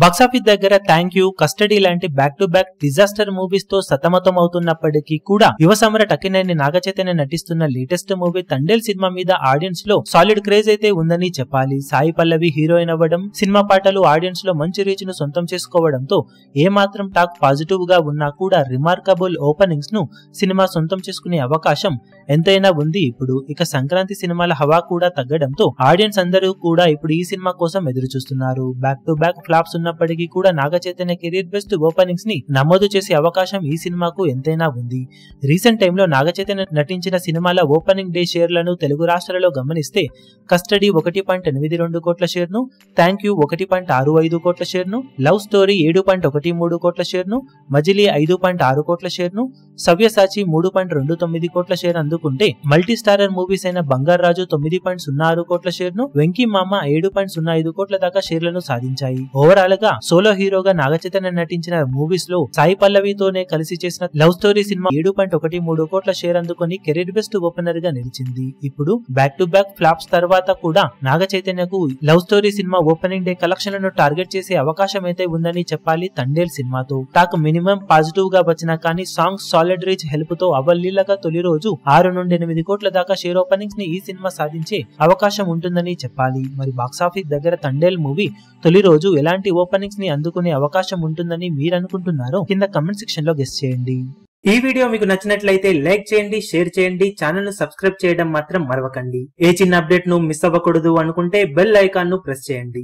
Box office దగ్గర thank you, custody లాంటి back to back disaster movies తో సతమతం అవుతున్నప్పటికీ కూడా యువ సమ్రాట్ అక్కినేని నాగచైతన్య నటిస్తున్న లేటెస్ట్ మూవీ తండేల్ సినిమా మీద ఆడియన్స్ లో సాలిడ్ క్రేజ్ అయితే ఉందని చెప్పాలి. సాయి పల్లవి హీరోయిన్ అవ్వడం, సినిమా పాటలు ఆడియన్స్ లో మంచి రీచ్ ను సొంతం చేసుకోవడంతో ఏమాత్రం టాక్ పాజిటివ్ గా ఉన్నా కూడా రిమార్కబుల్ ఓపెనింగ్స్ ను సినిమా సొంతం చేసుకునే అవకాశం ఎంతైనా ఉంది. ఇప్పుడు ఇక సంక్రాంతి సినిమాల హవా కూడా తగ్గడంతో ఆడియన్స్ అందరూ కూడా ఇప్పుడు ఈ సినిమా కోసం ఎదురు చూస్తున్నారు. బ్యాక్ టు బ్యాక్ ఫ్లాప్స్ ఉన్నప్పటికీ కూడా నాగచైతన్య కెరీర్ బెస్ట్ ఓపెనింగ్స్ ని నమోదు చేసే అవకాశం ఈ సినిమాకు ఎంతైనా ఉంది. రీసెంట్ టైంలో నాగచైతన్య నటించిన సినిమాల ఓపెనింగ్ డే షేర్లను తెలుగు రాష్ట్రాలలో గమనిస్తే కస్టడీ 1.82 కోట్ల షేర్ ను, థ్యాంక్ యూ 1.65 కోట్ల షేర్ ను, లవ్ స్టోరీ 7.13 కోట్ల షేర్ ను, మజిలీ 5.6 కోట్ల షేర్ ను, సవ్యసాచి 3.29 కోట్ల షేర్ అందుకుంటే మల్టీ స్టారర్ మూవీస్ అయిన బంగారు రాజు 9.06 కోట్ల షేర్ ను, వెంకీ మామ 7.05 కోట్ల దాకా షేర్లను సాధించాయి. ఓవరాల్ గా సోలో హీరోగా నాగచైతన్య నటించిన మూవీస్ లో సాయి పల్లవితోనే కలిసి చేసిన లవ్ స్టోరీ సినిమా 7.13 కోట్ల షేర్ అందుకొని కెరీర్ బెస్ట్ ఓపెనర్ గా నిలిచింది. ఇప్పుడు బ్యాక్ టు బ్యాక్ ఫ్లాప్స్ తర్వాత కూడా నాగచైతన్యకు లవ్ స్టోరీ సినిమా ఓపెనింగ్ డే కలెక్షన్లను టార్గెట్ చేసే అవకాశం అయితే ఉందని చెప్పాలి. తండేల్ సినిమాతో టాక్ మినిమం పాజిటివ్ గా వచ్చినా కానీ సాంగ్స్ సాలిడ్ రీచ్ హెల్ప్ తో అవలీలగా తొలి రోజు 6 నుండి 8 కోట్ల దాకా షేర్ ఓపెనింగ్స్ ని ఈ సినిమా సాధించే అవకాశం ఉంటుందని చెప్పాలి. మరి బాక్సాఫీస్ దగ్గర తండేల్ మూవీ తొలి రోజు ఎలాంటి ఓపెనింగ్స్ ని అందుకునే అవకాశం ఉంటుందని మీరు అనుకుంటున్నారో కింద కమెంట్ సెక్షన్ లో గెస్ చేయండి. ఈ వీడియో మీకు నచ్చినట్లయితే లైక్ చేయండి, షేర్ చేయండి, ఛానల్ ను సబ్స్క్రైబ్ చేయడం మాత్రం మరవకండి. ఏ చిన్న అప్డేట్ ను మిస్ అవ్వకూడదు అనుకుంటే బెల్ ఐకాన్ ను ప్రెస్ చేయండి.